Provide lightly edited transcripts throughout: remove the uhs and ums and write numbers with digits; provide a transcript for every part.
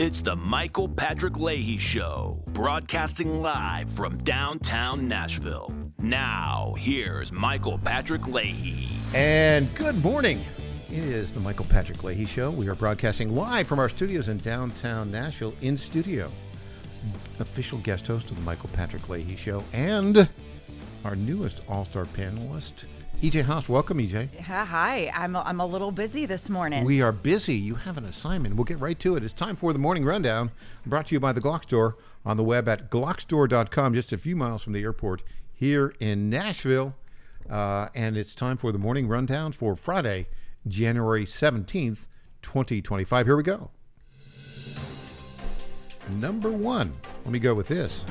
It's the Michael Patrick Leahy Show, broadcasting live from downtown Nashville. Now, here's Michael Patrick Leahy. And good morning. It is the Michael Patrick Leahy Show. We are broadcasting live from our studios in downtown Nashville. In studio, official guest host of the Michael Patrick Leahy Show and our newest all-star panelist, EJ Haas. Welcome, EJ. Hi. I'm a little busy this morning. We are busy. You have an assignment. We'll get right to it. It's time for the Morning Rundown, brought to you by the Glock Store on the web at glockstore.com, just a few miles from the airport here in Nashville. And it's time for the Morning Rundown for Friday, January 17th, 2025. Here we go. Number one. Let me go with this.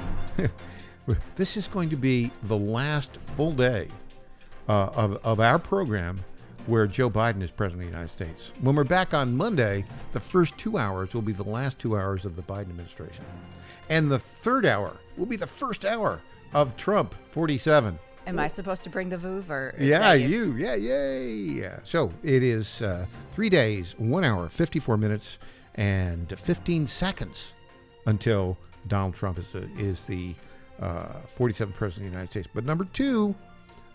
This is going to be the last full day of our program where Joe Biden is president of the United States. When we're back on Monday, the first 2 hours will be the last 2 hours of the Biden administration. And the third hour will be the first hour of Trump 47. Am I supposed to bring the VOOV or Yeah, you. Yeah. So it is 3 days, 1 hour, 54 minutes, and 15 seconds until Donald Trump is the 47th president of the United States. But number two,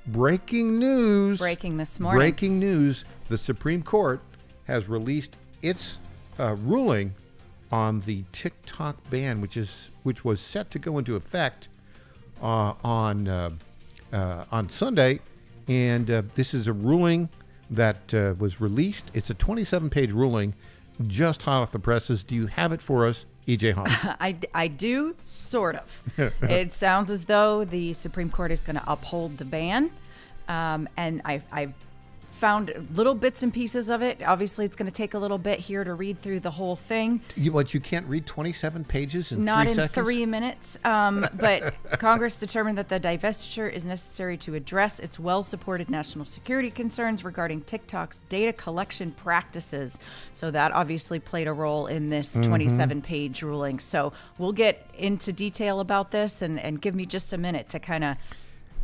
breaking news. Breaking this morning. Breaking news. The Supreme Court has released its ruling on the TikTok ban, which was set to go into effect on Sunday. And this is a ruling that was released. It's a 27-page ruling, just hot off the presses. Do you have it for us, EJ Hall? I do, sort of. It sounds as though the Supreme Court is going to uphold the ban. And I've found little bits and pieces of it. Obviously, it's going to take a little bit here to read through the whole thing. You can't read 27 pages in 3 seconds? Not in 3 minutes. But Congress determined that the divestiture is necessary to address its well-supported national security concerns regarding TikTok's data collection practices. So that obviously played a role in this 27-page ruling. So we'll get into detail about this and give me just a minute to kind of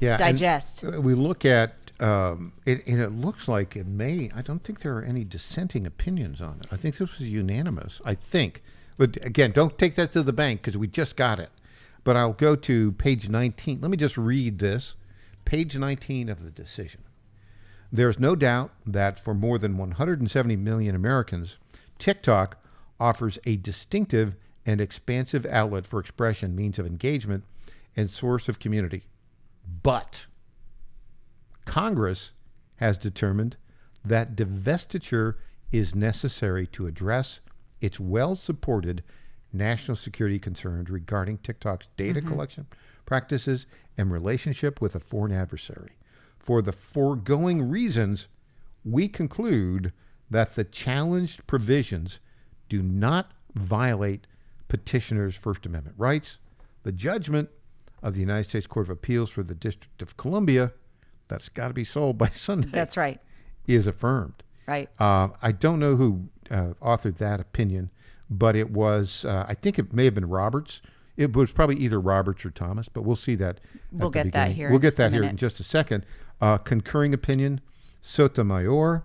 digest. We look at it, and it looks like it may. I don't think there are any dissenting opinions on it. I think this was unanimous. I think, but again, don't take that to the bank because we just got it. But I'll go to page 19. Let me just read this. Page 19 of the decision. There's no doubt that for more than 170 million Americans, TikTok offers a distinctive and expansive outlet for expression, means of engagement, and source of community. But Congress has determined that divestiture is necessary to address its well-supported national security concerns regarding TikTok's data collection practices and relationship with a foreign adversary. For the foregoing reasons, we conclude that the challenged provisions do not violate petitioners' First Amendment rights. The judgment of the United States Court of Appeals for the District of Columbia, that's got to be sold by Sunday. That's right. Is affirmed. Right. I don't know who authored that opinion, but it was, I think it may have been Roberts. It was probably either Roberts or Thomas, but we'll see that. We'll get that here. We'll get that here in just a second. Concurring opinion, Sotomayor,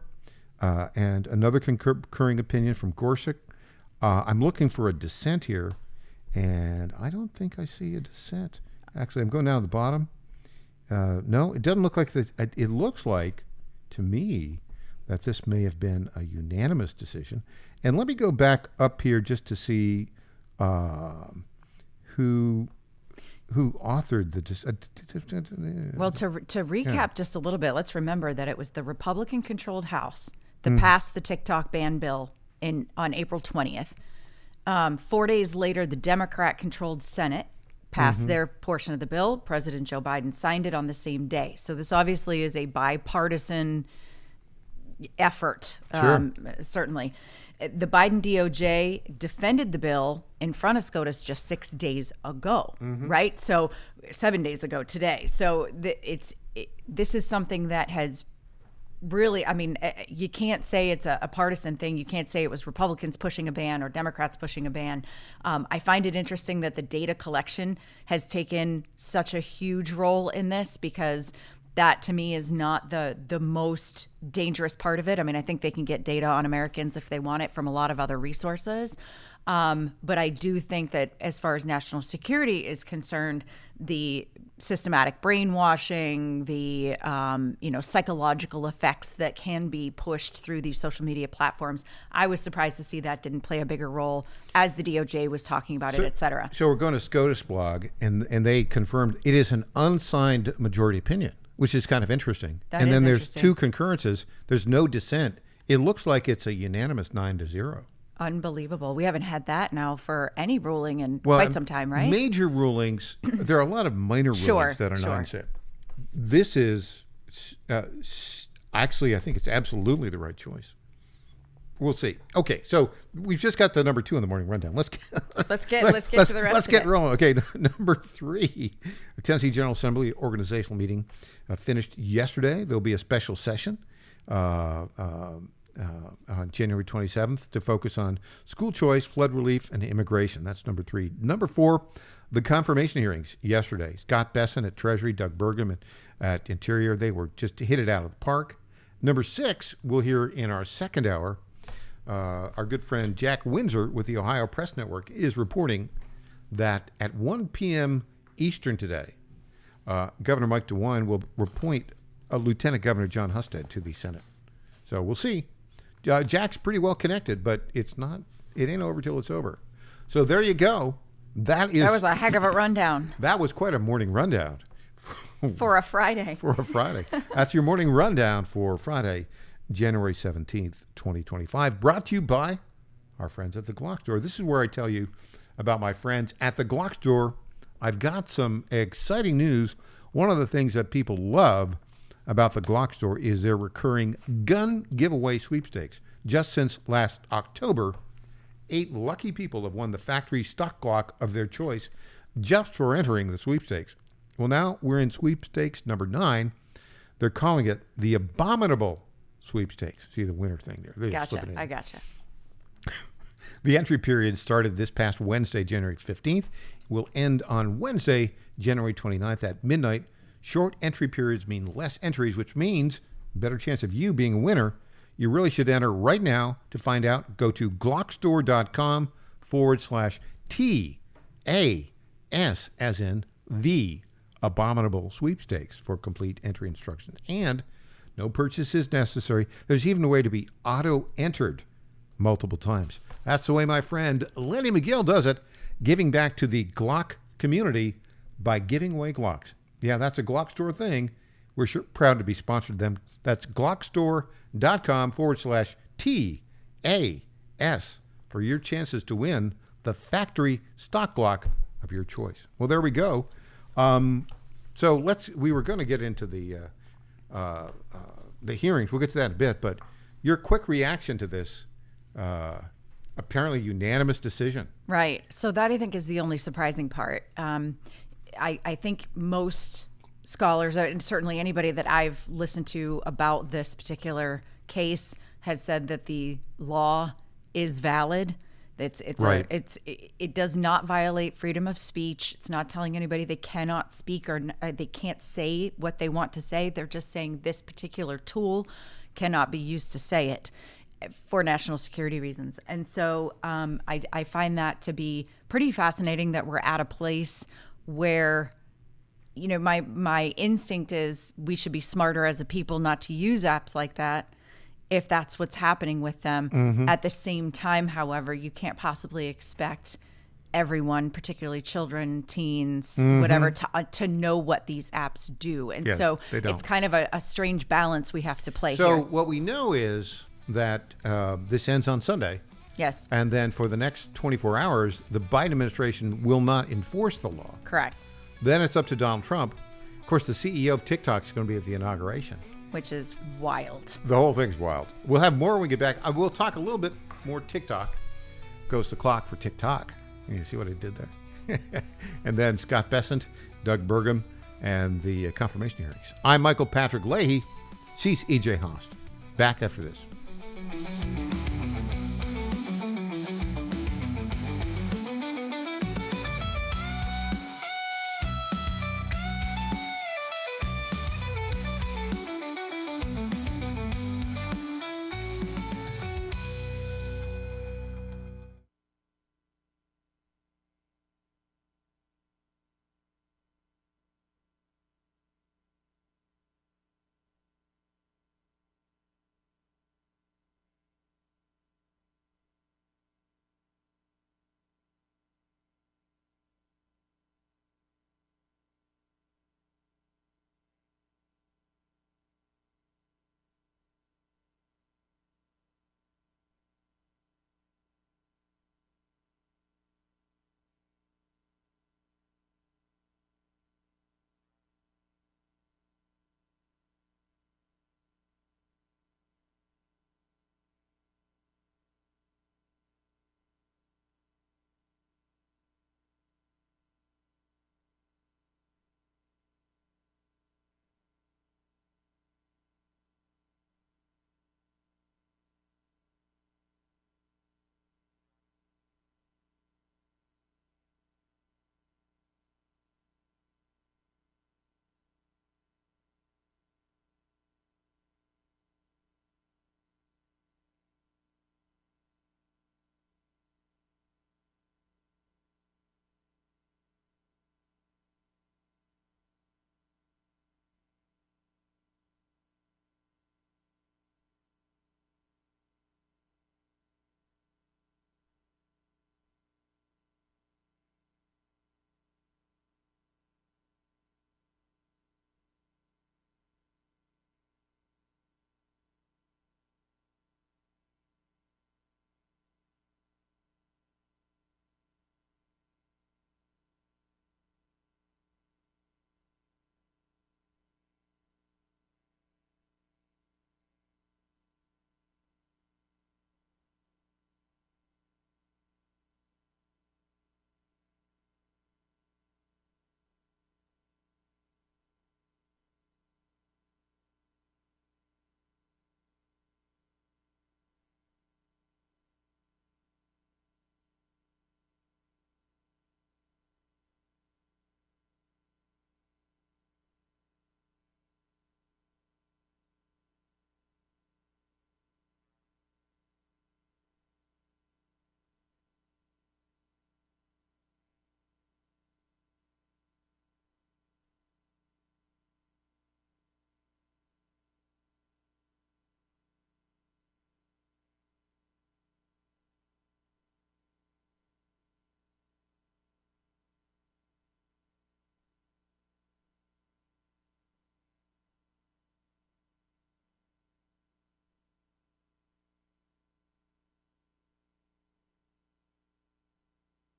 and another concurring opinion from Gorsuch. I'm looking for a dissent here, and I don't think I see a dissent. Actually, I'm going down to the bottom. No, it doesn't look like that. It looks like, to me, that this may have been a unanimous decision. And let me go back up here just to see who authored the. Well, to recap just a little bit, let's remember that it was the Republican-controlled House that passed the TikTok ban bill on April 20th. 4 days later, the Democrat-controlled Senate passed their portion of the bill. President Joe Biden signed it on the same day. So this obviously is a bipartisan effort, certainly. The Biden DOJ defended the bill in front of SCOTUS just 6 days ago, right? So 7 days ago today. So this is something that has really, I mean, you can't say it's a partisan thing. You can't say it was Republicans pushing a ban or Democrats pushing a ban. I find it interesting that the data collection has taken such a huge role in this, because that to me is not the most dangerous part of it. I mean, I think they can get data on Americans if they want it from a lot of other resources. But I do think that as far as national security is concerned, the systematic brainwashing, the psychological effects that can be pushed through these social media platforms, I was surprised to see that didn't play a bigger role as the DOJ was talking about it, et cetera. So we're going to SCOTUS blog, and they confirmed it is an unsigned majority opinion, which is kind of interesting. And then there's two concurrences. There's no dissent. It looks like it's a unanimous 9-0. Unbelievable. We haven't had that now for any ruling in quite some time, right? Major rulings, there are a lot of minor rulings that are nonsense. This is actually, I think it's absolutely the right choice. We'll see. Okay, so we've just got the number 2 in the morning rundown. Let's get to the rest. Let's get rolling. Okay, number 3, the Tennessee General Assembly organizational meeting finished yesterday. There'll be a special session on January 27th to focus on school choice, flood relief, and immigration. That's number 3. Number 4, the confirmation hearings yesterday. Scott Besson at Treasury, Doug Burgum at Interior. They were just hit it out of the park. Number 6, we'll hear in our second hour. Our good friend Jack Windsor with the Ohio Press Network is reporting that at 1 p.m. Eastern today, Governor Mike DeWine will appoint Lieutenant Governor John Husted to the Senate. So we'll see. Jack's pretty well connected, but it ain't over till it's over. So there you go. That was a heck of a rundown. That was quite a morning rundown. For a Friday. That's your morning rundown for Friday, January 17th, 2025. Brought to you by our friends at the Glock Store. This is where I tell you about my friends at the Glock Store. I've got some exciting news. One of the things that people love about the Glock Store is their recurring gun giveaway sweepstakes. Just since last October, 8 lucky people have won the factory stock Glock of their choice just for entering the sweepstakes. Well, now we're in sweepstakes number 9. They're calling it the Abominable Sweepstakes. See the winner thing there. Gotcha. I gotcha. The entry period started this past Wednesday, January 15th. Will end on Wednesday, January 29th at midnight. Short entry periods mean less entries, which means better chance of you being a winner. You really should enter right now. To find out, go to glockstore.com/TAS, as in the Abominable Sweepstakes, for complete entry instructions. And no purchase is necessary. There's even a way to be auto-entered multiple times. That's the way my friend Lenny McGill does it, giving back to the Glock community by giving away Glocks. Yeah, that's a Glock Store thing. We're proud to be sponsored them. That's glockstore.com/TAS for your chances to win the factory stock Glock of your choice. Well, there we go. So we were going to get into the hearings. We'll get to that in a bit, but your quick reaction to this apparently unanimous decision. Right. So that, I think, is the only surprising part. I think most scholars, and certainly anybody that I've listened to about this particular case, has said that the law is valid. It does not violate freedom of speech. It's not telling anybody they cannot speak or they can't say what they want to say. They're just saying this particular tool cannot be used to say it for national security reasons. And so I find that to be pretty fascinating that we're at a place where, my instinct is we should be smarter as a people not to use apps like that if that's what's happening with them. Mm-hmm. At the same time, however, you can't possibly expect everyone, particularly children, teens, mm-hmm. whatever, to know what these apps do. And so it's kind of a strange balance we have to play here. So what we know is that this ends on Sunday. Yes. And then for the next 24 hours, the Biden administration will not enforce the law. Correct. Then it's up to Donald Trump. Of course, the CEO of TikTok is going to be at the inauguration. Which is wild. The whole thing's wild. We'll have more when we get back. I will talk a little bit more TikTok. Goes the clock for TikTok. You see what I did there? And then Scott Besant, Doug Burgum, and the confirmation hearings. I'm Michael Patrick Leahy. She's E.J. Haast. Back after this.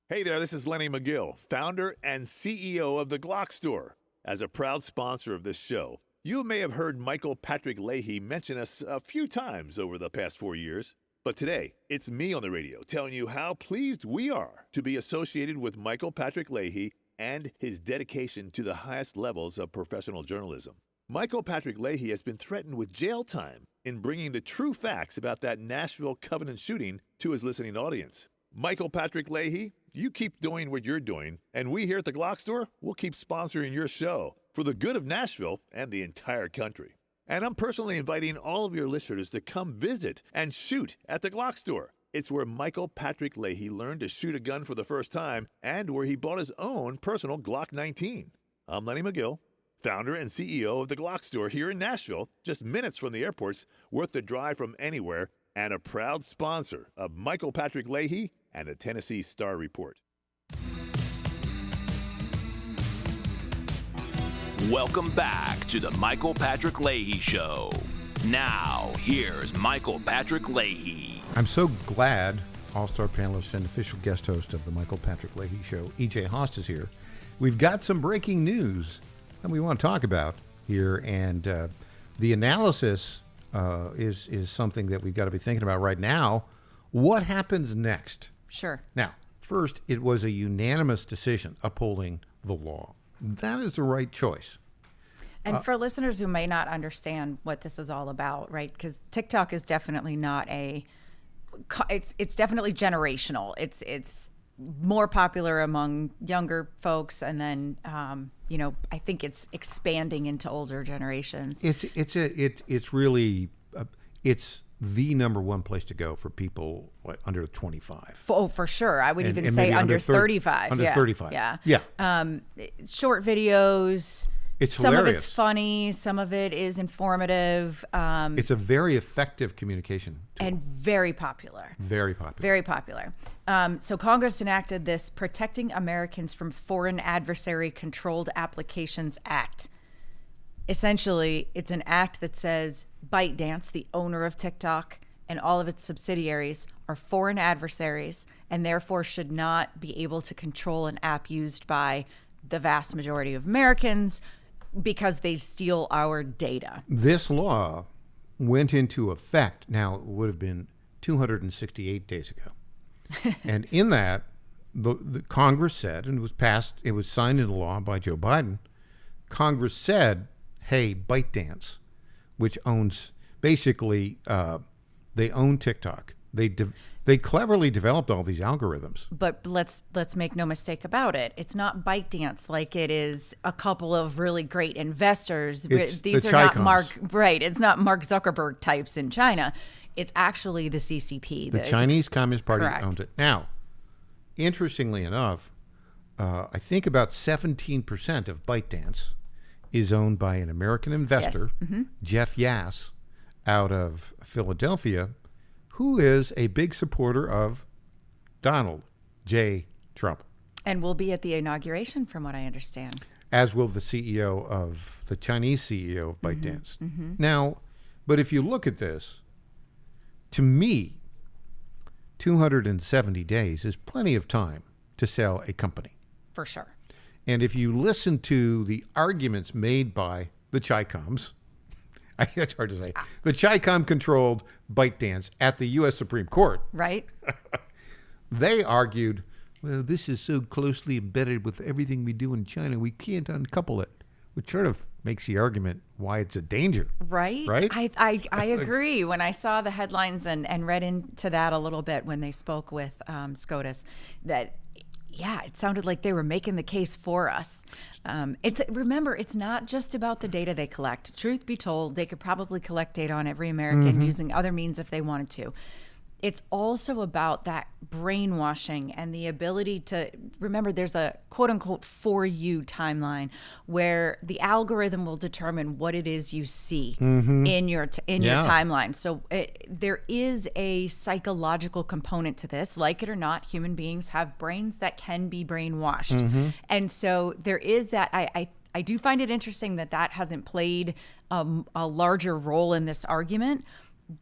Hey there, this is Lenny McGill, founder and CEO of The Glock Store. As a proud sponsor of this show, you may have heard Michael Patrick Leahy mention us a few times over the past 4 years. But today, it's me on the radio telling you how pleased we are to be associated with Michael Patrick Leahy and his dedication to the highest levels of professional journalism. Michael Patrick Leahy has been threatened with jail time in bringing the true facts about that Nashville Covenant shooting to his listening audience. Michael Patrick Leahy, you keep doing what you're doing, and we here at the Glock Store will keep sponsoring your show for the good of Nashville and the entire country. And I'm personally inviting all of your listeners to come visit and shoot at the Glock Store. It's where Michael Patrick Leahy learned to shoot a gun for the first time and where he bought his own personal Glock 19. I'm Lenny McGill, founder and CEO of the Glock Store here in Nashville, just minutes from the airports, worth the drive from anywhere, and a proud sponsor of Michael Patrick Leahy and the Tennessee Star Report. Welcome back to the Michael Patrick Leahy Show. Now, here's Michael Patrick Leahy. I'm so glad All-Star panelist and official guest host of the Michael Patrick Leahy Show, E.J. Haast, is here. We've got some breaking news that we want to talk about here, and the analysis is something that we've got to be thinking about right now. What happens next? Sure. Now, first, it was a unanimous decision upholding the law. That is the right choice. And for listeners who may not understand what this is all about, right? Because TikTok is definitely not it's definitely generational. It's more popular among younger folks, and then I think it's expanding into older generations. It's really the number one place to go for people under 25. Oh, for sure. I would even say under 35. Under 35. Yeah. Yeah. Short videos. It's some hilarious. of it's funny. Some of it is informative. It's a very effective communication tool. And very popular. Very popular. Very popular. So Congress enacted this Protecting Americans from Foreign Adversary Controlled Applications Act. Essentially, it's an act that says ByteDance, the owner of TikTok, and all of its subsidiaries are foreign adversaries and therefore should not be able to control an app used by the vast majority of Americans because they steal our data. This law went into effect, now it would have been 268 days ago. And in that, the Congress said, and it was passed, it was signed into law by Joe Biden, Congress said, hey, ByteDance, which owns, basically, they own TikTok. They cleverly developed all these algorithms. But let's make no mistake about it. It's not ByteDance like it is a couple of really great investors. These are not it's not Mark Zuckerberg types in China. It's actually the CCP. The Chinese Communist Party correct. owns it. Now, interestingly enough, I think about 17% of ByteDance is owned by an American investor, Yes. Mm-hmm. Jeff Yass, out of Philadelphia, who is a big supporter of Donald J. Trump. And will be at the inauguration, from what I understand. As will the Chinese CEO of ByteDance. Mm-hmm. Now, but if you look at this, to me, 270 days is plenty of time to sell a company. For sure. And if you listen to the arguments made by the Chi-Coms, it's hard to say, the Chi-Com-controlled ByteDance at the U.S. Supreme Court. Right. They argued, well, this is so closely embedded with everything we do in China, we can't uncouple it, which sort of makes the argument why it's a danger. Right. Right? I agree. When I saw the headlines and read into that a little bit when they spoke with SCOTUS, that yeah, it sounded like they were making the case for us. Remember, it's not just about the data they collect. Truth be told, they could probably collect data on every American using other means if they wanted to. It's also about that brainwashing and the ability to remember there's a quote unquote for you timeline where the algorithm will determine what it is you see in your timeline. So there is a psychological component to this. Like it or not, human beings have brains that can be brainwashed. And so there is that. I do find it interesting that hasn't played a larger role in this argument,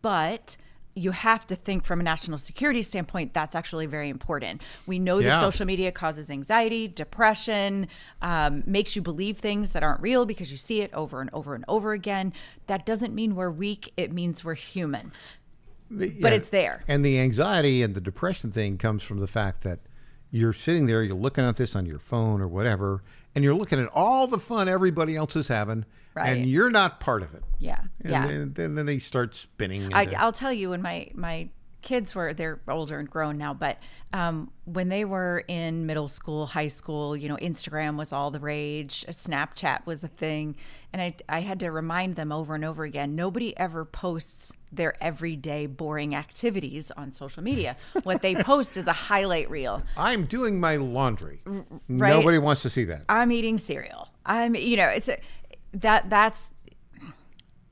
but you have to think from a national security standpoint, that's actually very important. We know that social media causes anxiety, depression, makes you believe things that aren't real because you see it over and over and over again. That doesn't mean we're weak. It means we're human. But it's there. And the anxiety and the depression thing comes from the fact that you're sitting there, you're looking at this on your phone or whatever, and you're looking at all the fun everybody else is having, and you're not part of it. Yeah. And then they start spinning. I'll tell you, when my kids they're older and grown now, but when they were in middle school, high school, Instagram was all the rage, Snapchat was a thing. And I had to remind them over and over again, nobody ever posts their everyday boring activities on social media. What they post is a highlight reel. I'm doing my laundry. Right? Nobody wants to see that. I'm eating cereal.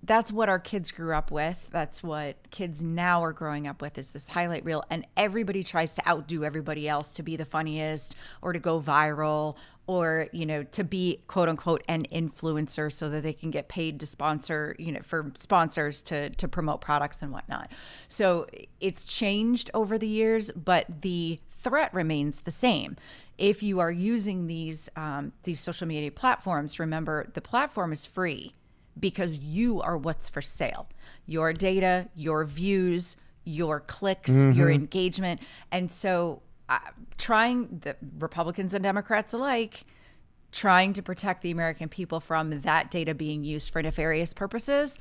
That's what our kids grew up with. That's what kids now are growing up with, is this highlight reel. And everybody tries to outdo everybody else to be the funniest or to go viral or, to be quote unquote an influencer so that they can get paid to sponsor, for sponsors to promote products and whatnot. So it's changed over the years, but the threat remains the same. If you are using these social media platforms, remember the platform is free, because you are what's for sale. Your data, your views, your clicks, your engagement. And so the Republicans and Democrats alike, trying to protect the American people from that data being used for nefarious purposes,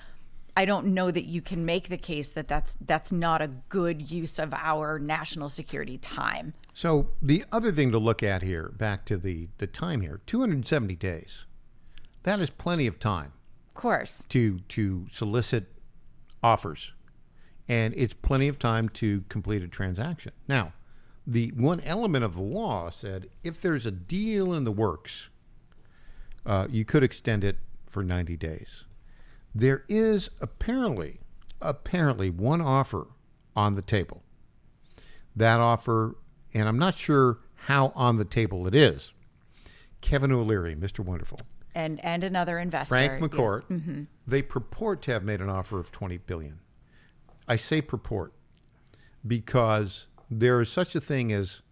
I don't know that you can make the case that that's not a good use of our national security time. So the other thing to look at here, back to the time here, 270 days. That is plenty of time. Of course. To solicit offers. And it's plenty of time to complete a transaction. Now, the one element of the law said if there's a deal in the works, you could extend it for 90 days. There is apparently one offer on the table. That offer, and I'm not sure how on the table it is. Kevin O'Leary, Mr. Wonderful. And another investor. Frank McCourt, yes. They purport to have made an offer of $20 billion. I say purport because there is such a thing as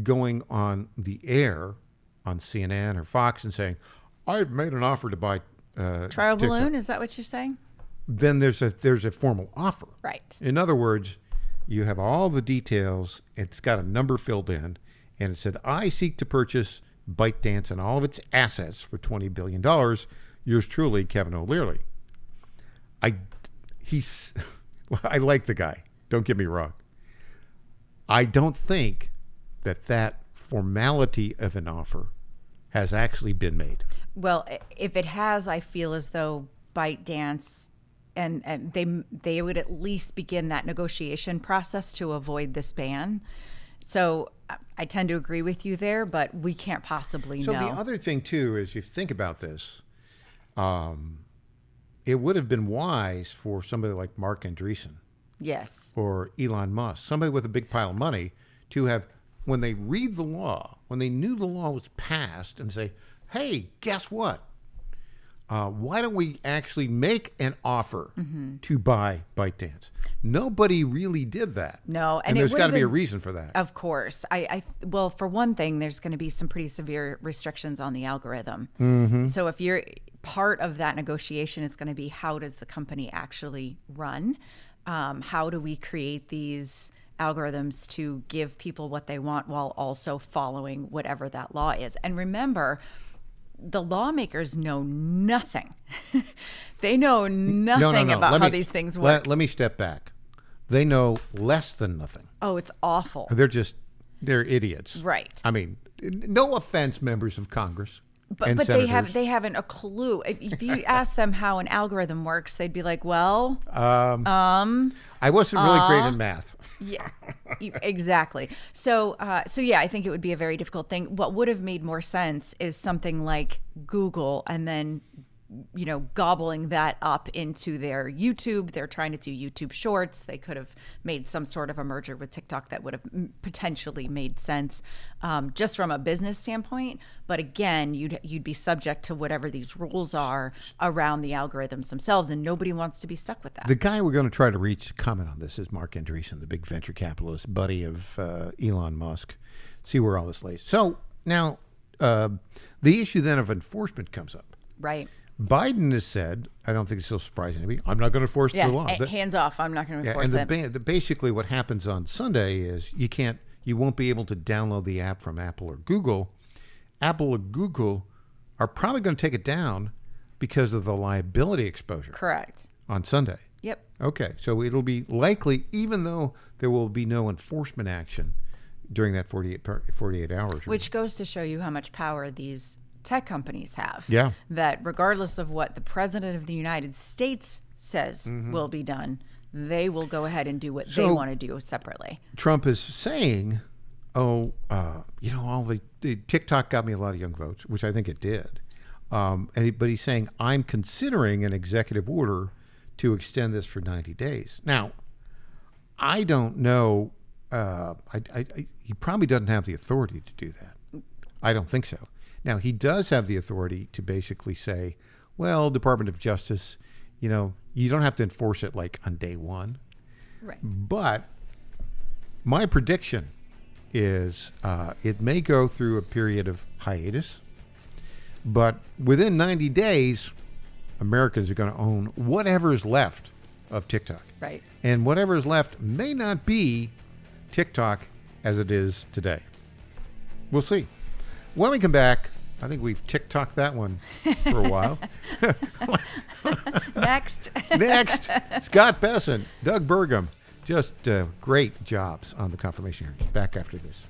going on the air on CNN or Fox and saying, I've made an offer to buy trial TikTok. balloon, is that what you're saying? Then there's a formal offer. Right. In other words, you have all the details, it's got a number filled in, and it said, I seek to purchase ByteDance and all of its assets for $20 billion. Yours truly, Kevin O'Leary. I like the guy. Don't get me wrong. I don't think that formality of an offer has actually been made. Well, if it has, I feel as though ByteDance and they would at least begin that negotiation process to avoid this ban. So I tend to agree with you there, but we can't possibly know. So the other thing, too, is you think about this, it would have been wise for somebody like Mark Andreessen. Yes. Or Elon Musk, somebody with a big pile of money, to have, when they read the law, when they knew the law was passed, and say, hey, guess what? Why don't we actually make an offer to buy ByteDance? Nobody really did that. No, and there's got to be a reason for that. Of course. Well, for one thing, there's going to be some pretty severe restrictions on the algorithm. So if you're part of that negotiation, is going to be, how does the company actually run? How do we create these algorithms to give people what they want while also following whatever that law is? And remember, the lawmakers know nothing. They know nothing about how these things work. Let me step back. They know less than nothing. Oh, it's awful. They're idiots. Right. I mean, no offense, members of Congress. But they haven't a clue. If you ask them how an algorithm works, they'd be like, well, I wasn't really great in math. Yeah, exactly. So yeah, I think it would be a very difficult thing. What would have made more sense is something like Google, and then gobbling that up into their YouTube. They're trying to do YouTube Shorts. They could have made some sort of a merger with TikTok that would have potentially made sense just from a business standpoint. But again, you'd be subject to whatever these rules are around the algorithms themselves, and nobody wants to be stuck with that. The guy we're going to try to reach to comment on this is Mark Andreessen, the big venture capitalist, buddy of Elon Musk. See where all this lays. So now the issue then of enforcement comes up. Right. Biden has said, I don't think it's so surprising to me, I'm not going to enforce the law. Hands off. I'm not going to enforce it. Basically what happens on Sunday is you won't be able to download the app from Apple or Google. Apple or Google are probably going to take it down because of the liability exposure. Correct. On Sunday. Yep. Okay. So it'll be likely, even though there will be no enforcement action during that 48 hours. Which goes to show you how much power these tech companies have. Yeah. That regardless of what the president of the United States says will be done, they will go ahead and do what they want to do separately. Trump is saying, all the TikTok got me a lot of young votes, which I think it did. But he's saying, I'm considering an executive order to extend this for 90 days. Now, I don't know. He probably doesn't have the authority to do that. I don't think so. Now, he does have the authority to basically say, well, Department of Justice, you don't have to enforce it like on day one. Right. But my prediction is it may go through a period of hiatus, but within 90 days, Americans are going to own whatever is left of TikTok. Right. And whatever is left may not be TikTok as it is today. We'll see. When we come back, I think we've TikToked that one for a while. Next, Scott Besson, Doug Burgum, just great jobs on the confirmation hearings. Back after this.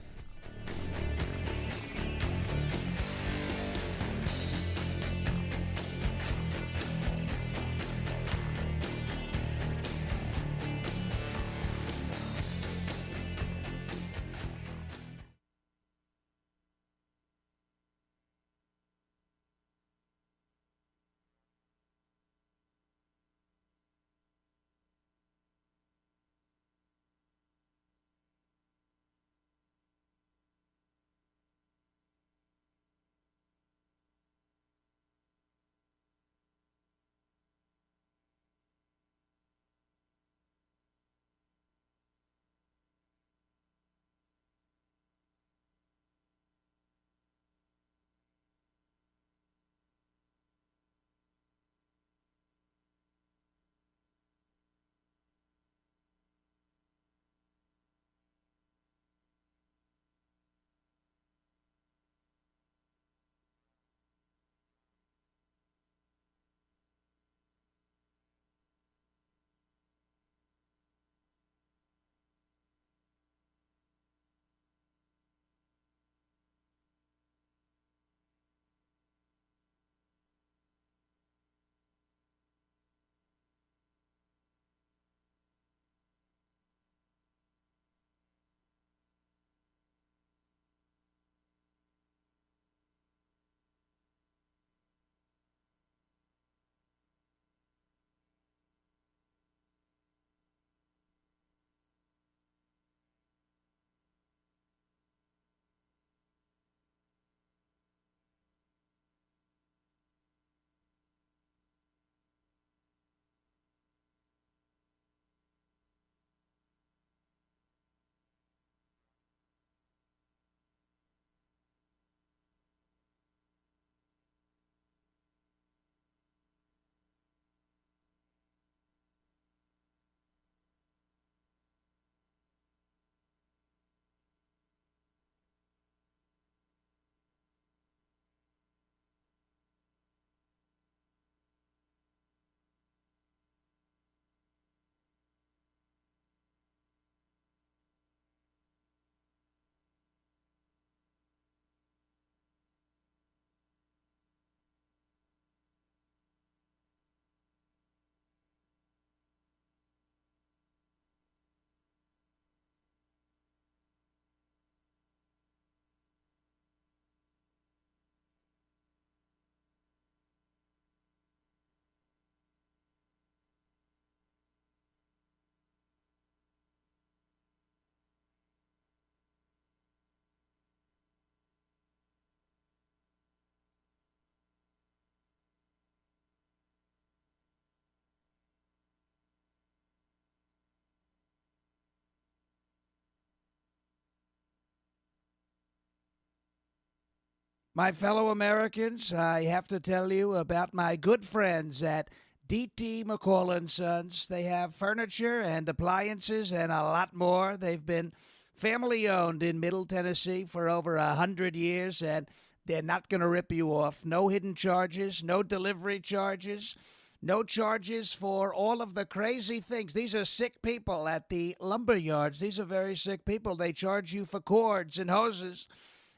My fellow Americans, I have to tell you about my good friends at D.T. McCall & Sons. They have furniture and appliances and a lot more. They've been family-owned in Middle Tennessee for over 100 years, and they're not going to rip you off. No hidden charges, no delivery charges, no charges for all of the crazy things. These are sick people at the lumber yards. These are very sick people. They charge you for cords and hoses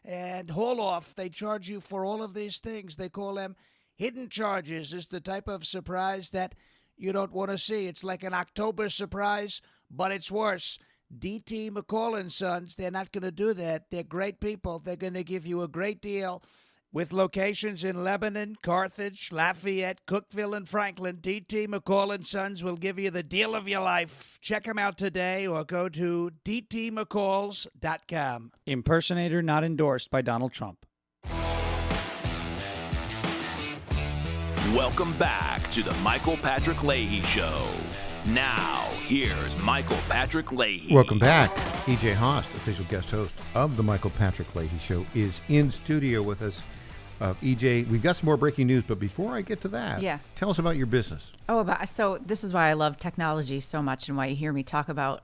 and haul off. They charge you for all of these things. They call them hidden charges. It's the type of surprise that you don't want to see. It's like an October surprise, but it's worse. D.T. McCall & Sons, they're not going to do that. They're great people. They're going to give you a great deal. With locations in Lebanon, Carthage, Lafayette, Cookeville, and Franklin, D.T. McCall & Sons will give you the deal of your life. Check them out today or go to dtmccalls.com. Impersonator not endorsed by Donald Trump. Welcome back to the Michael Patrick Leahy Show. Now, here's Michael Patrick Leahy. Welcome back. E.J. Haast, official guest host of the Michael Patrick Leahy Show, is in studio with us. E.J., we've got some more breaking news, but before I get to that, tell us about your business. So this is why I love technology so much and why you hear me talk about,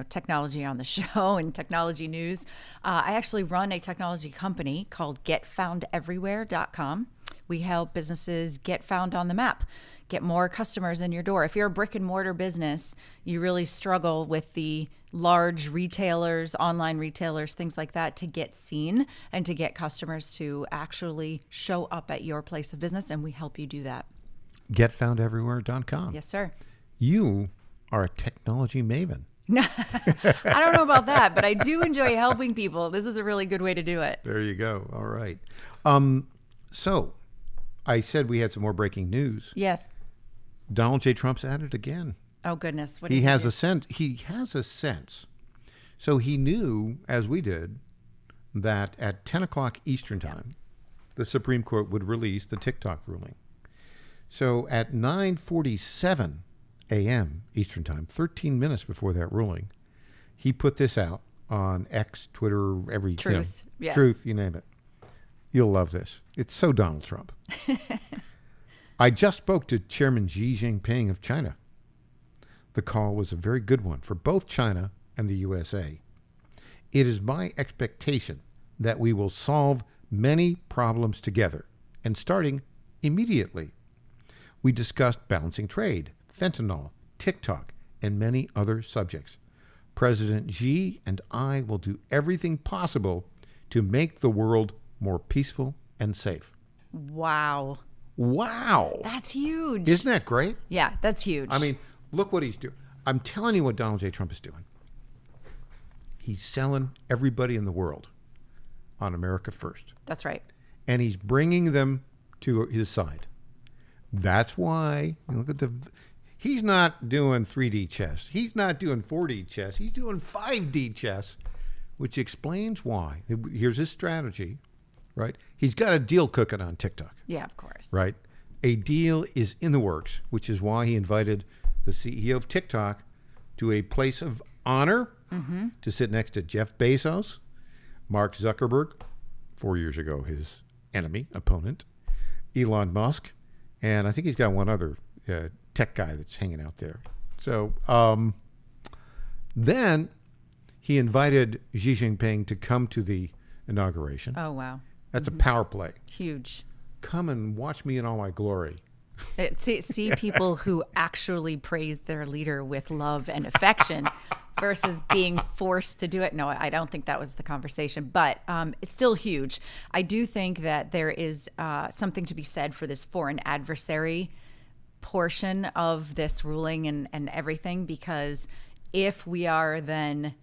technology on the show and technology news. I actually run a technology company called GetFoundEverywhere.com. We help businesses get found on the map, get more customers in your door. If you're a brick and mortar business, you really struggle with the large retailers, online retailers, things like that, to get seen and to get customers to actually show up at your place of business, and we help you do that. GetFoundEverywhere.com. Yes, sir. You are a technology maven. I don't know about that, but I do enjoy helping people. This is a really good way to do it. There you go. All right. So I said we had some more breaking news. Yes. Donald J. Trump's at it again. Oh, goodness. What he has a sense. He has a sense. So he knew, as we did, that at 10 o'clock Eastern time, the Supreme Court would release the TikTok ruling. So at 9:47 a.m. Eastern time, 13 minutes before that ruling, he put this out on X, Twitter, Truth. Truth, you name it. You'll love this. It's so Donald Trump. I just spoke to Chairman Xi Jinping of China. The call was a very good one for both China and the USA. It is my expectation that we will solve many problems together, and starting immediately. We discussed balancing trade, fentanyl, TikTok, and many other subjects. President Xi and I will do everything possible to make the world more peaceful and safe. Wow. That's huge. Isn't that great? Yeah, that's huge. I mean, look what he's doing. I'm telling you what Donald J. Trump is doing. He's selling everybody in the world on America first. That's right. And he's bringing them to his side. That's why, look at he's not doing 3D chess. He's not doing 4D chess. He's doing 5D chess, which explains why. Here's his strategy, right? He's got a deal cooking on TikTok. Yeah, of course. Right? A deal is in the works, which is why he invited the CEO of TikTok to a place of honor to sit next to Jeff Bezos, Mark Zuckerberg, 4 years ago his enemy, opponent, Elon Musk, and I think he's got one other tech guy that's hanging out there. So then he invited Xi Jinping to come to the inauguration. Oh, wow. That's a power play. Huge. Come and watch me in all my glory. See people who actually praise their leader with love and affection versus being forced to do it. No, I don't think that was the conversation, but it's still huge. I do think that there is something to be said for this foreign adversary portion of this ruling and everything, because if we are then,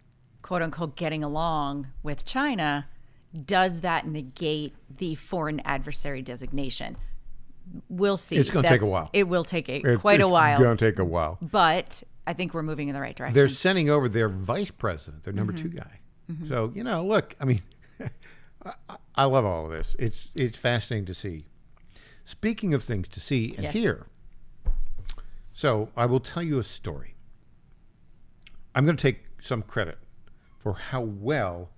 quote unquote, getting along with China, does that negate the foreign adversary designation? We'll see. It's going to take a while. It will take quite a while. It's going to take a while. But I think we're moving in the right direction. They're sending over their vice president, their number two guy. So, look, I mean, I love all of this. It's fascinating to see. Speaking of things to see and hear, so I will tell you a story. I'm going to take some credit for how well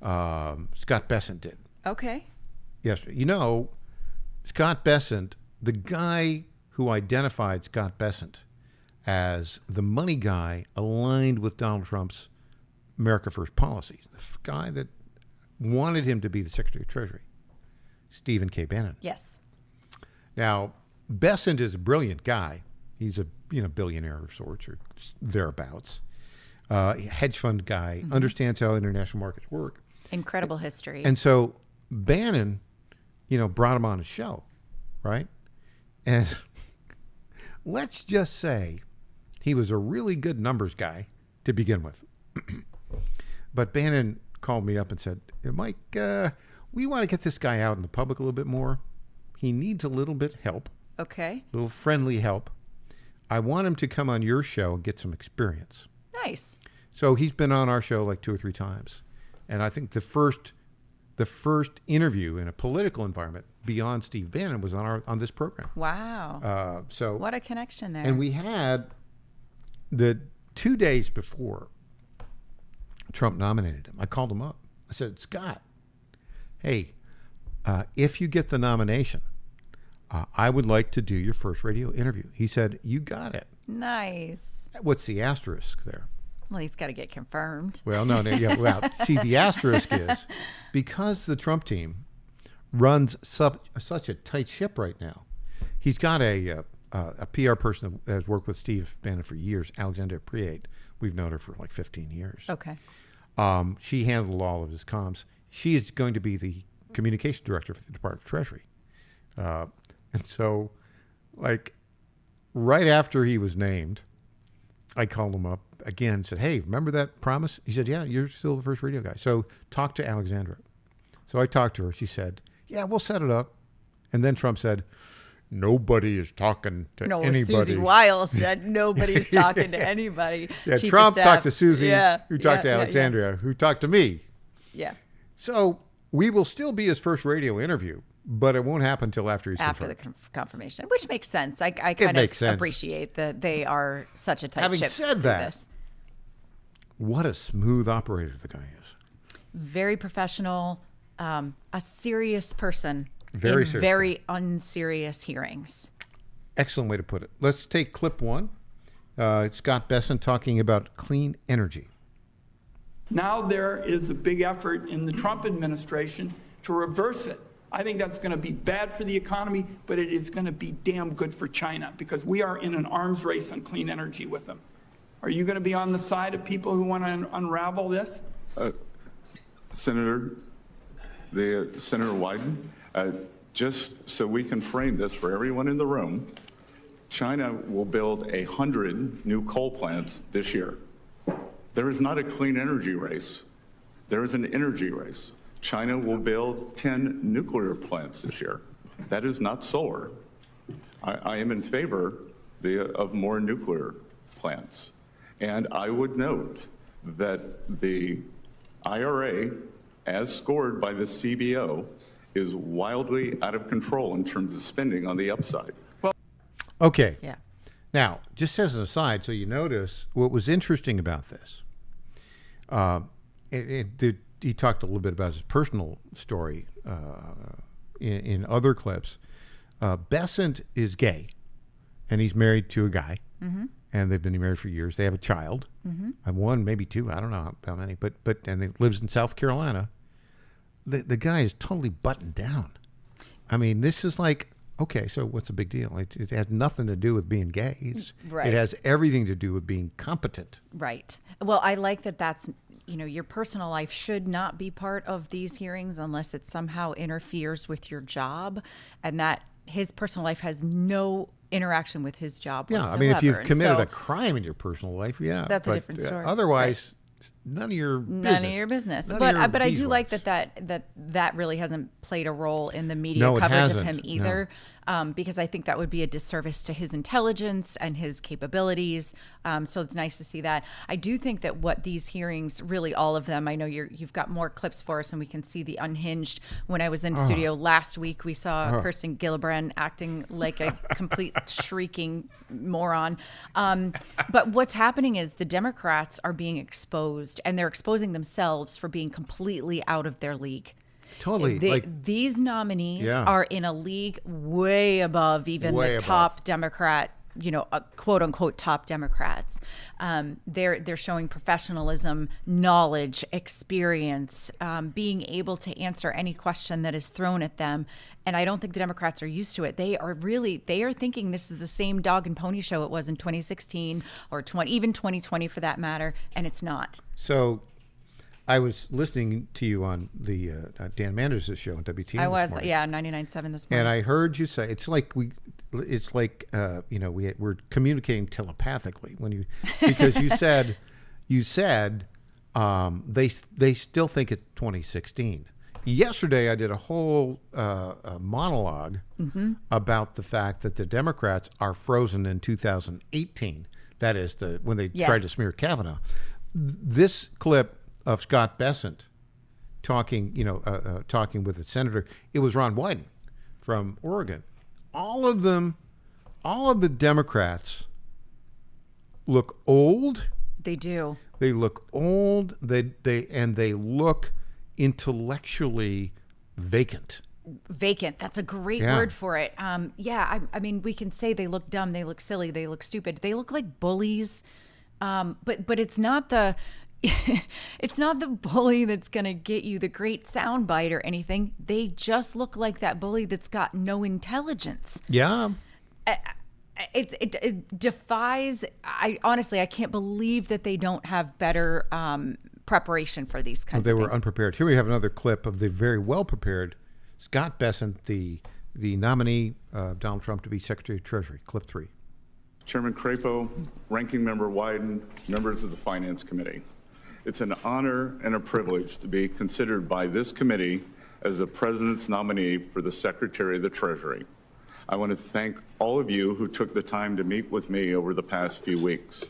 Scott Bessent did. Okay. yesterday. You know, Scott Bessent, the guy who identified Scott Bessent as the money guy aligned with Donald Trump's America First policies, the guy that wanted him to be the Secretary of Treasury, Stephen K. Bannon. Yes. Now, Bessent is a brilliant guy. He's a billionaire of sorts or thereabouts. Hedge fund guy, understands how international markets work. Incredible history. And so Bannon, brought him on his show, right? And let's just say he was a really good numbers guy to begin with. But Bannon called me up and said, Mike, we want to get this guy out in the public a little bit more. He needs a little bit help. Okay. A little friendly help. I want him to come on your show and get some experience. Nice. So he's been on our show like 2 or 3 times. And I think the first interview in a political environment beyond Steve Bannon was on this program. Wow. So what a connection there. And we had the 2 days before Trump nominated him, I called him up. I said, Scott, hey, if you get the nomination, I would like to do your first radio interview. He said, you got it. Nice. What's the asterisk there? Well, he's got to get confirmed. Well, no, yeah. Well, see, the asterisk is because the Trump team runs such a tight ship right now. He's got a PR person that has worked with Steve Bannon for years, Alexandra Priate. We've known her for like 15 years. Okay. She handled all of his comms. She is going to be the communication director for the Department of Treasury. And so, like, right after he was named, I called him up again and said, hey, remember that promise? He said, yeah, you're still the first radio guy. So talk to Alexandra. So I talked to her. She said, yeah, we'll set it up. And then Trump said, nobody is talking to anybody. Susie Wiles said nobody's talking to anybody. Yeah, Chief Trump of staff. talked to Susie, who talked to Alexandria, who talked to me. Yeah. So we will still be his first radio interview, but it won't happen until after he's after confirmed. the confirmation, which makes sense. I kind of sense. appreciate that they are such a tight Having ship. said through that, this. what a smooth operator the guy is. Very professional, a serious person Very in serious very unserious hearings. Excellent way to put it. Let's take clip 1. It's Scott Bessent talking about clean energy. Now there is a big effort in the Trump administration to reverse it. I think that's going to be bad for the economy, but it is going to be damn good for China because we are in an arms race on clean energy with them. Are you going to be on the side of people who want to unravel this? Senator Wyden, just so we can frame this for everyone in the room, China will build 100 new coal plants this year. There is not a clean energy race. There is an energy race. China will build 10 nuclear plants this year. That is not solar. I am in favor of more nuclear plants. And I would note that the IRA, as scored by the CBO, is wildly out of control in terms of spending on the upside. Okay. Yeah. Now, just as an aside, so you notice what was interesting about this, he talked a little bit about his personal story in other clips. Bessent is gay, and he's married to a guy, and they've been married for years. They have a child, one, maybe 2, I don't know how many, but and he lives in South Carolina. The guy is totally buttoned down. I mean, this is like, okay, so what's the big deal? It has nothing to do with being gay. Right. It has everything to do with being competent. Right. Well, I like that that's, your personal life should not be part of these hearings unless it somehow interferes with your job, and that his personal life has no interaction with his job whatsoever. I mean, if you've And committed so a crime in your personal life, that's a different story. Otherwise, none of your business. None of your business. But I do like that really hasn't played a role in the media No, it coverage of hasn't. him either, because I think that would be a disservice to his intelligence and his capabilities. So it's nice to see that. I do think that what these hearings, really all of them, I know you've got more clips for us, and we can see the unhinged. When I was in studio last week, we saw Kirsten Gillibrand acting like a complete shrieking moron. But what's happening is the Democrats are being exposed, and they're exposing themselves for being completely out of their league. Totally. These nominees Yeah. are in a league way above even Way the above. top Democrat, quote unquote top Democrats. They're showing professionalism, knowledge, experience, being able to answer any question that is thrown at them. And I don't think the Democrats are used to it. They are thinking this is the same dog and pony show it was in 2016 or even 2020 for that matter, and it's not. So I was listening to you on the Dan Manders' show on WTN. I was, this morning, 99.7 this morning. and I heard you say it's like we're communicating telepathically because you said they still think it's 2016. Yesterday I did a whole monologue about the fact that the Democrats are frozen in 2018. That is when they tried to smear Kavanaugh. This clip of Scott Bessent talking with the senator, it was Ron Wyden from Oregon. All of the Democrats look old. They do. They look old. They look intellectually vacant. Vacant. That's a great word for it. I mean, we can say they look dumb, they look silly, they look stupid, they look like bullies. But it's not the it's not the bully that's going to get you the great soundbite or anything. They just look like that bully that's got no intelligence. Yeah. It defies. I can't believe that they don't have better preparation for these kinds of things. They were unprepared. Here we have another clip of the very well prepared Scott Bessent, the nominee of Donald Trump to be Secretary of Treasury. Clip 3. Chairman Crapo, Ranking Member Wyden, members of the Finance Committee. It's an honor and a privilege to be considered by this committee as the President's nominee for the Secretary of the Treasury. I want to thank all of you who took the time to meet with me over the past few weeks.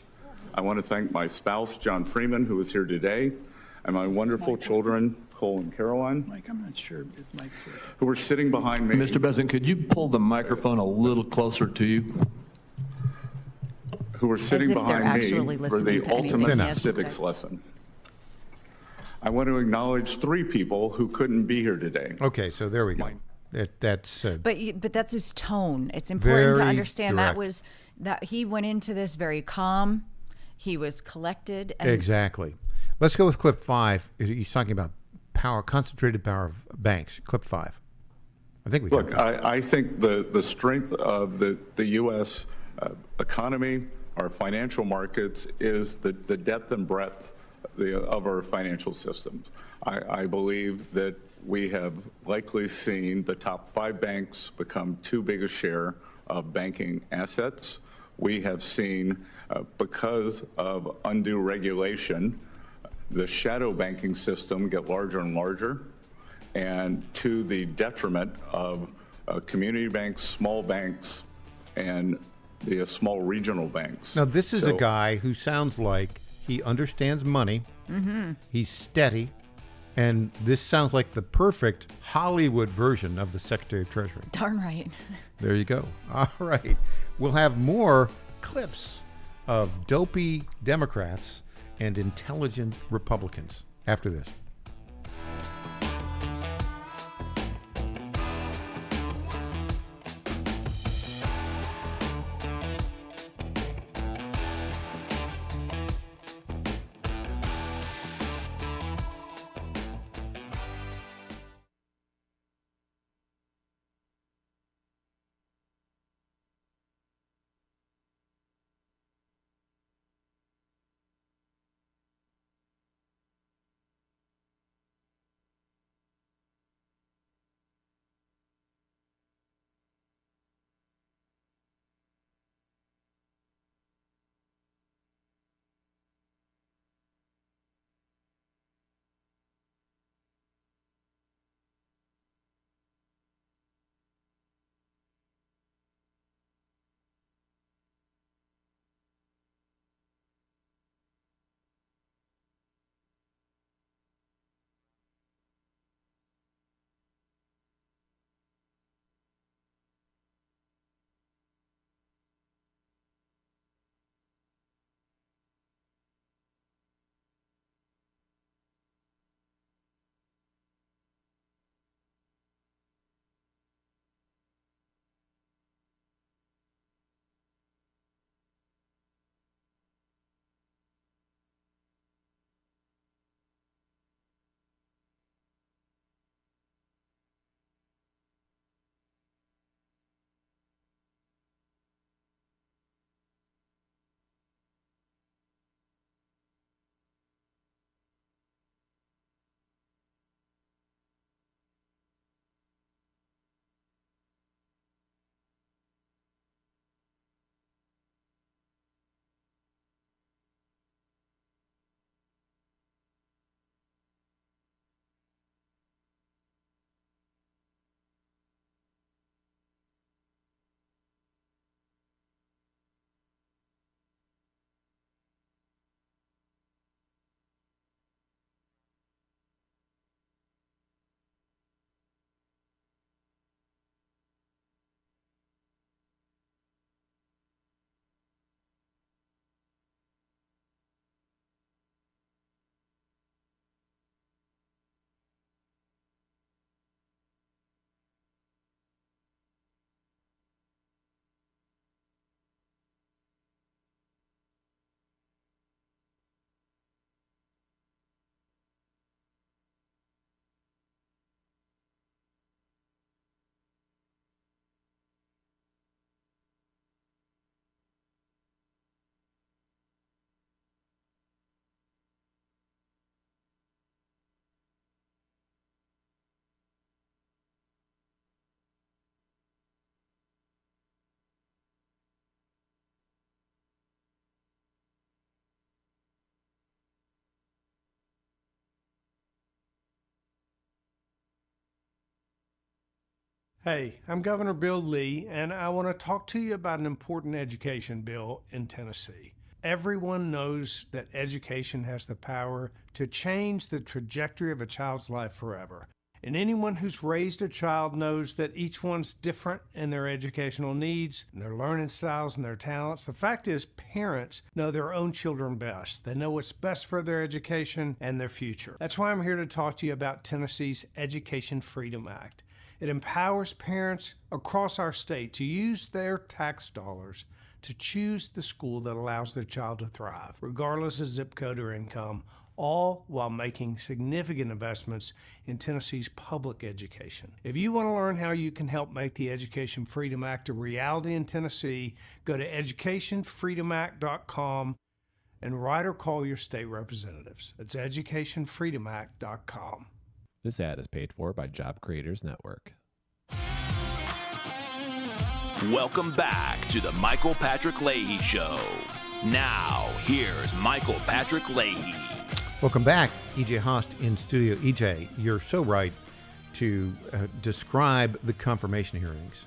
I want to thank my spouse, John Freeman, who is here today, and my wonderful children, Cole and Caroline, Mike, I'm not sure his mic's there. who are sitting behind me. Mr. President, could you pull the microphone a little closer to you? Who are sitting As if they're behind actually me for listening the to anything ultimate he has to civics say. lesson. I want to acknowledge 3 people who couldn't be here today. Okay, so there we go. That's But that's his tone. It's important to Very understand direct. that he went into this very calm. He was collected. And exactly. Let's go with clip 5. He's talking about concentrated power of banks. Clip 5. I think we Look, got that. I think the strength of the U.S. Economy, our financial markets, is the depth and breadth of our financial systems. I believe that we have likely seen the top 5 banks become too big a share of banking assets. We have seen, because of undue regulation, the shadow banking system get larger and larger, and to the detriment of community banks, small banks, and the small regional banks. Now, this is a guy who sounds like he understands money. Mm-hmm. He's steady. And this sounds like the perfect Hollywood version of the Secretary of Treasury. darn right. There you go. All right. We'll have more clips of dopey Democrats and intelligent Republicans after this. Hey, I'm Governor Bill Lee, and I want to talk to you about an important education bill in Tennessee. Everyone knows that education has the power to change the trajectory of a child's life forever. And anyone who's raised a child knows that each one's different in their educational needs, and their learning styles, and their talents. The fact is, parents know their own children best. They know what's best for their education and their future. That's why I'm here to talk to you about Tennessee's Education Freedom Act. It empowers parents across our state to use their tax dollars to choose the school that allows their child to thrive, regardless of zip code or income, all while making significant investments in Tennessee's public education. If you want to learn how you can help make the Education Freedom Act a reality in Tennessee, go to educationfreedomact.com and write or call your state representatives. It's educationfreedomact.com. This ad is paid for by Job Creators Network. Welcome back to the Michael Patrick Leahy Show. Now, here's Michael Patrick Leahy. Welcome back. EJ Host in studio. EJ, you're so right to describe the confirmation hearings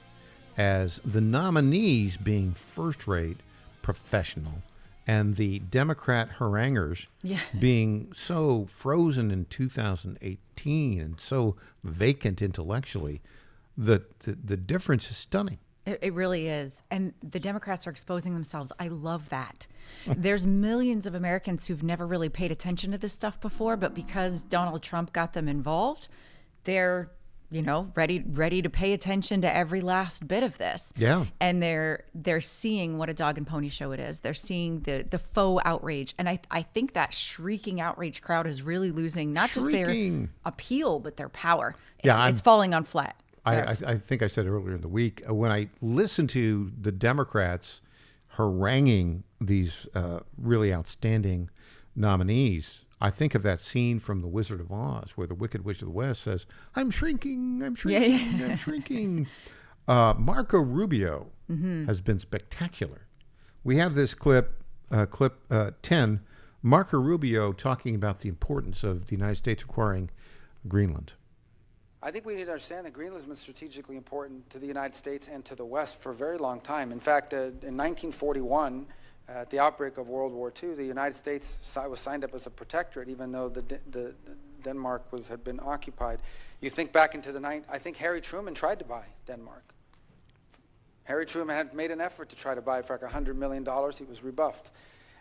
as the nominees being first-rate, professional, and the Democrat haranguers being so frozen in 2018 and so vacant intellectually. The difference is stunning. It really is. And the Democrats are exposing themselves. I love that. There's millions of Americans who've never really paid attention to this stuff before, but because Donald Trump got them involved, they're, ready to pay attention to every last bit of this. Yeah. And they're seeing what a dog and pony show it is. They're seeing the faux outrage. And I think that shrieking outrage crowd is really losing not just their appeal, but their power. It's falling on flat. I think I said earlier in the week, when I listen to the Democrats haranguing these really outstanding nominees, I think of that scene from The Wizard of Oz where the Wicked Witch of the West says, I'm shrinking, I'm shrinking. Marco Rubio has been spectacular. We have this clip 10, Marco Rubio talking about the importance of the United States acquiring Greenland. I think we need to understand that Greenland has been strategically important to the United States and to the West for a very long time. In fact, in 1941, at the outbreak of World War II, the United States was signed up as a protectorate, even though the Denmark had been occupied. You think back into I think Harry Truman tried to buy Denmark. Harry Truman had made an effort to try to buy it for like $100 million. He was rebuffed.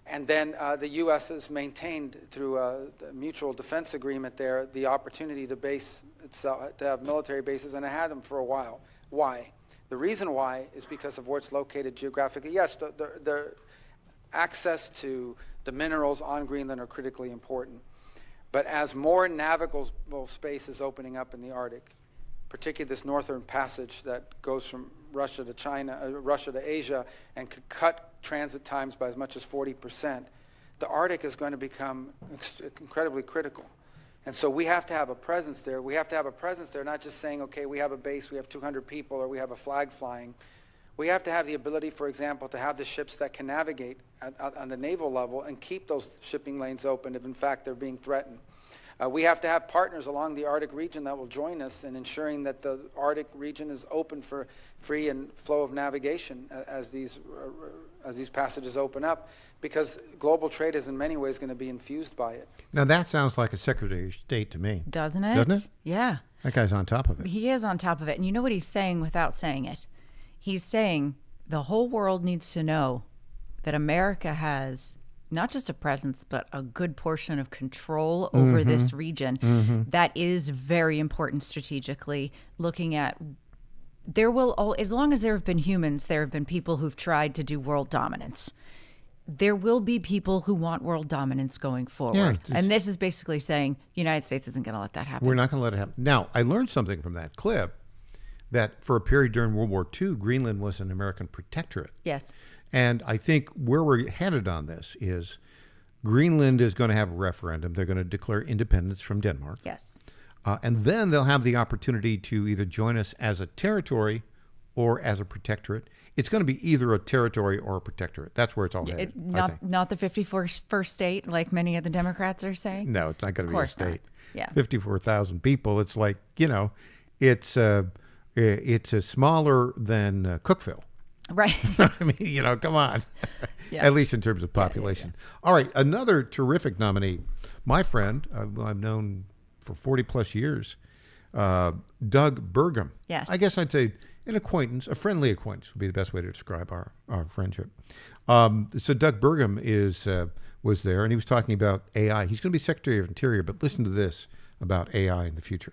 And then the U.S. has maintained through a mutual defense agreement there the opportunity to base itself, to have military bases, and it had them for a while. Why? The reason why is because of where it's located geographically. Yes, the access to the minerals on Greenland are critically important. But as more navigable space is opening up in the Arctic, particularly this northern passage that goes from Russia to China, Russia to Asia, and could cut transit times by as much as 40%, the Arctic is going to become incredibly critical. And so we have to have a presence there. We have to have a presence there, not just saying, okay, we have a base, we have 200 people, or we have a flag flying. We have to have the ability, for example, to have the ships that can navigate on the naval level and keep those shipping lanes open if, in fact, they're being threatened. We have to have partners along the Arctic region that will join us in ensuring that the Arctic region is open for free and flow of navigation as these passages open up, because global trade is in many ways going to be infused by it. Now that sounds like a Secretary of State to me. Doesn't it? Doesn't it? Yeah. That guy's on top of it. He is on top of it. And you know what he's saying without saying it? He's saying the whole world needs to know that America has not just a presence, but a good portion of control over this region. That is very important strategically. Looking at, as long as there have been humans, there have been people who've tried to do world dominance. There will be people who want world dominance going forward. Yeah, and this is basically saying the United States isn't going to let that happen. We're not going to let it happen. Now, I learned something from that clip, that for a period during World War II, Greenland was an American protectorate. Yes. And I think where we're headed on this is Greenland is going to have a referendum. They're going to declare independence from Denmark. Yes. And then they'll have the opportunity to either join us as a territory or as a protectorate. It's going to be either a territory or a protectorate. That's where it's all headed. Not the 51st state, like many of the Democrats are saying? No, it's not going to be a state. Not. Yeah. 54,000 people. It's like, it's It's smaller than Cookville. Right. I mean, come on. Yeah. At least in terms of population. All right, another terrific nominee. My friend, I've known for 40 plus years, Doug Burgum. Yes. I guess I'd say an acquaintance, a friendly acquaintance would be the best way to describe our friendship. So Doug Burgum was there, and he was talking about AI. He's going to be Secretary of Interior, but listen to this about AI in the future.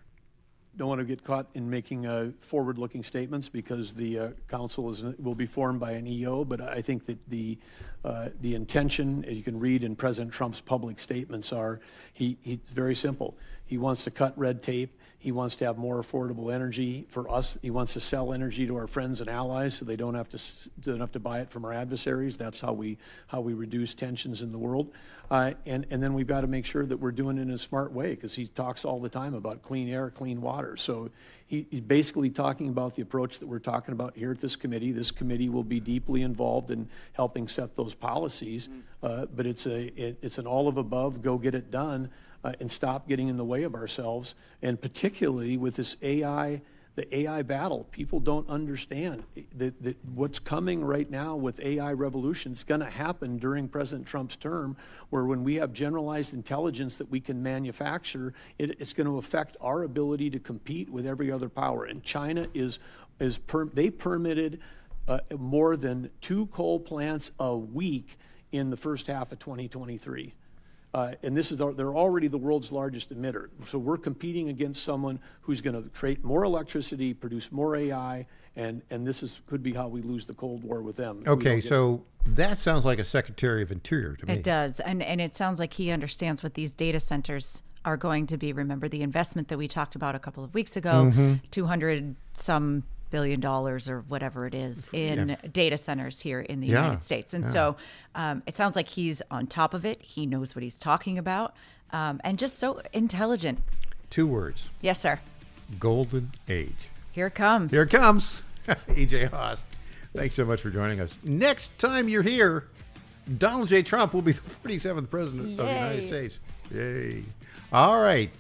Don't want to get caught in making forward-looking statements because the council will be formed by an EO, but I think that the intention, as you can read in President Trump's public statements, he's very simple. He wants to cut red tape. He wants to have more affordable energy for us. He wants to sell energy to our friends and allies so they don't have to buy it from our adversaries. That's how we reduce tensions in the world. And then we've got to make sure that we're doing it in a smart way because he talks all the time about clean air, clean water. So he's basically talking about the approach that we're talking about here at this committee. This committee will be deeply involved in helping set those policies, but it's an all of above, go get it done. And stop getting in the way of ourselves, and particularly with this the AI battle. People don't understand that what's coming right now with AI revolution is going to happen during President Trump's term, where when we have generalized intelligence that we can manufacture, it's going to affect our ability to compete with every other power. And China they permitted more than 2 coal plants a week in the first half of 2023. And they're already the world's largest emitter. So we're competing against someone who's going to create more electricity, produce more AI, and this could be how we lose the Cold War with them. Okay, so that sounds like a Secretary of Interior to me. It does, and it sounds like he understands what these data centers are going to be. Remember the investment that we talked about a couple of weeks ago, 200-some billion or whatever it is in data centers here in the United States. And so it sounds like he's on top of it. He knows what he's talking about, and just so intelligent. 2 words. Yes, sir. Golden age. Here it comes. Here it comes. E.J. Haas, thanks so much for joining us. Next time you're here, Donald J. Trump will be the 47th president of the United States. Yay. All right.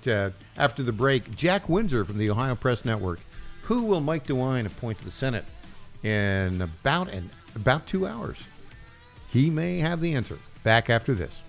After the break, Jack Windsor from the Ohio Press Network. Who will Mike DeWine appoint to the Senate in about 2 hours? He may have the answer. Back after this.